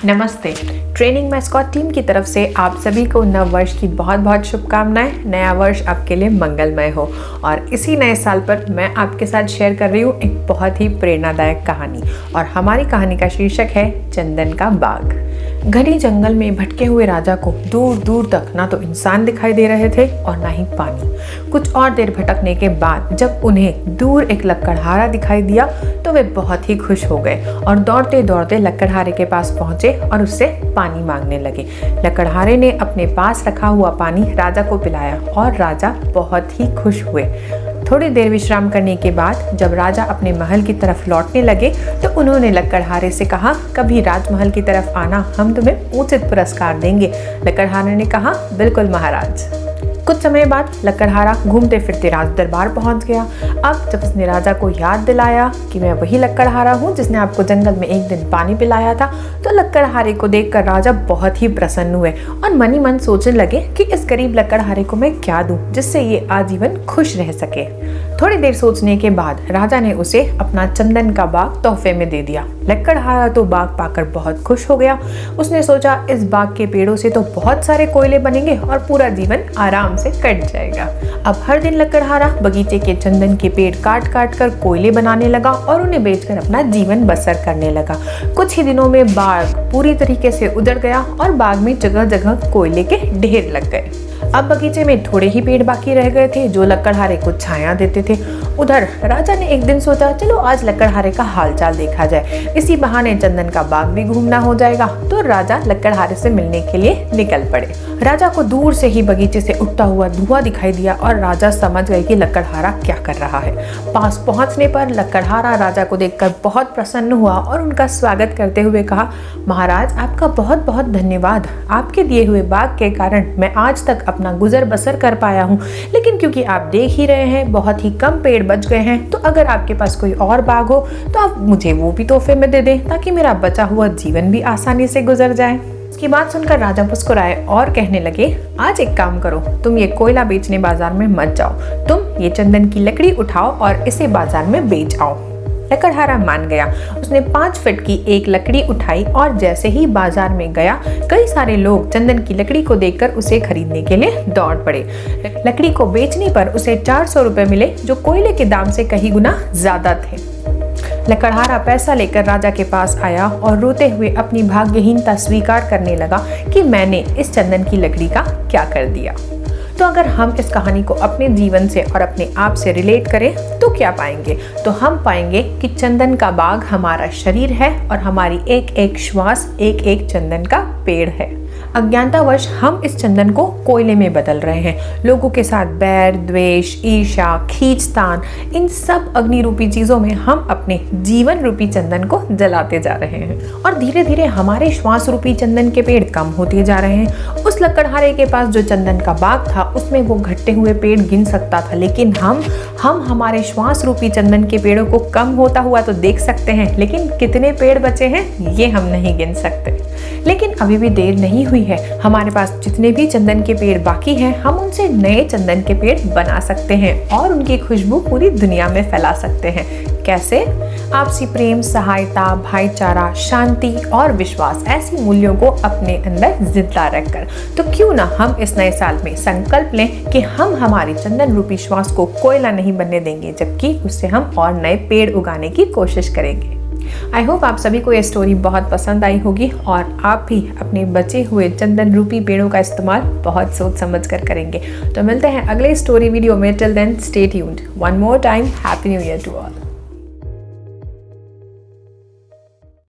नमस्ते। Training mascot team की तरफ से आप सभी को नव वर्ष की बहुत बहुत शुभकामनाएं। नया वर्ष आपके लिए मंगलमय हो। और इसी नए साल पर मैं आपके साथ शेयर कर रही हूँ एक बहुत ही प्रेरणादायक कहानी। और हमारी कहानी का शीर्षक है चंदन का बाग। घने जंगल में भटके हुए राजा को दूर दूर तक ना तो इंसान दिखाई दे रहे थे और ना ही पानी। कुछ और देर भटकने के बाद जब उन्हें दूर एक लकड़हारा दिखाई दिया तो वे बहुत ही खुश हो गए और दौड़ते दौड़ते लकड़हारे के पास पहुंचे और उससे पानी मांगने लगे। लकड़हारे ने अपने पास रखा हुआ पानी राजा को पिलाया और राजा बहुत ही खुश हुए। थोड़ी देर विश्राम करने के बाद जब राजा अपने महल की तरफ लौटने लगे तो उन्होंने लकड़हारे से कहा, कभी राजमहल की तरफ आना, हम तुम्हें उचित पुरस्कार देंगे। लकड़हारे ने कहा, बिल्कुल महाराज। कुछ समय बाद लकड़हारा घूमते फिरते राज दरबार पहुंच गया। अब जब उसने राजा को याद दिलाया कि मैं वही लकड़हारा हूँ जिसने आपको जंगल में एक दिन पानी पिलाया था, तो लकड़हारे को देखकर राजा बहुत ही प्रसन्न हुए और मन ही मन सोचने लगे कि इस गरीब लकड़हारे को मैं क्या दूं जिससे ये आजीवन खुश रह सके। थोड़ी देर सोचने के बाद राजा ने उसे अपना चंदन का बाग तोहफे में दे दिया। लकड़हारा तो बाग पाकर बहुत खुश हो गया। उसने सोचा इस बाग के पेड़ों से तो बहुत सारे कोयले बनेंगे और पूरा जीवन आराम से कट जाएगा। अब हर दिन लकड़हारा बगीचे के चंदन के पेड़ काट काट कर कोयले बनाने लगा और उन्हें बेचकर अपना जीवन बसर करने लगा। कुछ ही दिनों में बाग पूरी तरीके से उजड़ गया और बाग में जगह जगह कोयले के ढेर लग गए। अब बगीचे में थोड़े ही पेड़ बाकी रह गए थे जो लकड़हारे को छाया देते थे। उधर राजा ने एक दिन सोचा, चलो आज लकड़हारे का हालचाल देखा जाए, इसी बहाने चंदन का बाग भी घूमना हो जाएगा। तो राजा लकड़हारे से मिलने के लिए निकल पड़े। राजा को दूर से ही बगीचे से उठता हुआ धुआं दिखाई दिया और राजा समझ गए कि लकड़हारा क्या कर रहा है। पास पहुंचने पर लकड़हारा राजा को देखकर बहुत प्रसन्न हुआ और उनका स्वागत करते हुए कहा, महाराज आपका बहुत बहुत धन्यवाद। आपके दिए हुए बाग के कारण मैं आज तक अपना गुजर बसर कर पाया हूँ, लेकिन क्योंकि आप देख ही रहे हैं बहुत ही कम पेड़ बच गए हैं, तो अगर आपके पास कोई और बाग हो तो आप मुझे वो भी तोहफे में दे दें ताकि मेरा बचा हुआ जीवन भी आसानी से गुजर जाए। इसकी बात सुनकर राजा मुस्कुराए और कहने लगे, आज एक काम करो, तुम ये कोयला बेचने बाजार में मत जाओ, तुम ये चंदन की लकड़ी उठाओ और इसे बाजार में बेच आओ। लकड़हारा मान गया। उसने 5 फीट की एक लकड़ी उठाई और जैसे ही बाजार में गया कई सारे लोग चंदन की लकड़ी को देखकर उसे खरीदने के लिए दौड़ पड़े। लकड़ी को बेचने पर उसे 400 रुपए मिले जो कोयले के दाम से कहीं गुना ज्यादा थे। लकड़हारा पैसा लेकर राजा के पास आया और रोते हुए अपनी भाग्यहीनता स्वीकार करने लगा कि मैंने इस चंदन की लकड़ी का क्या कर दिया। तो अगर हम इस कहानी को अपने जीवन से और अपने आप से रिलेट करें तो क्या पाएंगे? तो हम पाएंगे कि चंदन का बाग हमारा शरीर है और हमारी एक एक श्वास एक एक चंदन का पेड़ है। अज्ञानतावश हम इस चंदन को कोयले में बदल रहे हैं। लोगों के साथ बैर, द्वेष, ईर्ष्या, खींचतान, इन सब अग्नि रूपी चीजों में हम अपने जीवन रूपी चंदन को जलाते जा रहे हैं और धीरे धीरे हमारे श्वास रूपी चंदन के पेड़ कम होते जा रहे हैं। उस लकड़हारे के पास जो चंदन का बाग था उसमें वो घटते हुए पेड़ गिन सकता था, लेकिन हम हमारे श्वास रूपी चंदन के पेड़ों को कम होता हुआ तो देख सकते हैं, लेकिन कितने पेड़ बचे हैं ये हम नहीं गिन सकते। लेकिन अभी भी देर नहीं हुई है। हमारे पास जितने भी चंदन के पेड़ बाकी हैं, हम उनसे नए चंदन के पेड़ बना सकते हैं और उनकी खुशबू पूरी दुनिया में फैला सकते हैं। कैसे? आपसी प्रेम, सहायता, भाईचारा, शांति और विश्वास, ऐसी मूल्यों को अपने अंदर जिंदा रखकर। तो क्यों ना हम इस नए साल में संकल्प लें कि हम हमारी चंदन रूपी श्वास को कोयला नहीं बनने देंगे, जबकि उससे हम और नए पेड़ उगाने की कोशिश करेंगे। आई होप आप सभी को ये स्टोरी बहुत पसंद आई होगी और आप भी अपने बचे हुए चंदन रूपी पेड़ों का इस्तेमाल बहुत सोच समझ कर करेंगे। तो मिलते हैं अगले स्टोरी वीडियो में। Till then stay tuned. One more time, happy new year to all.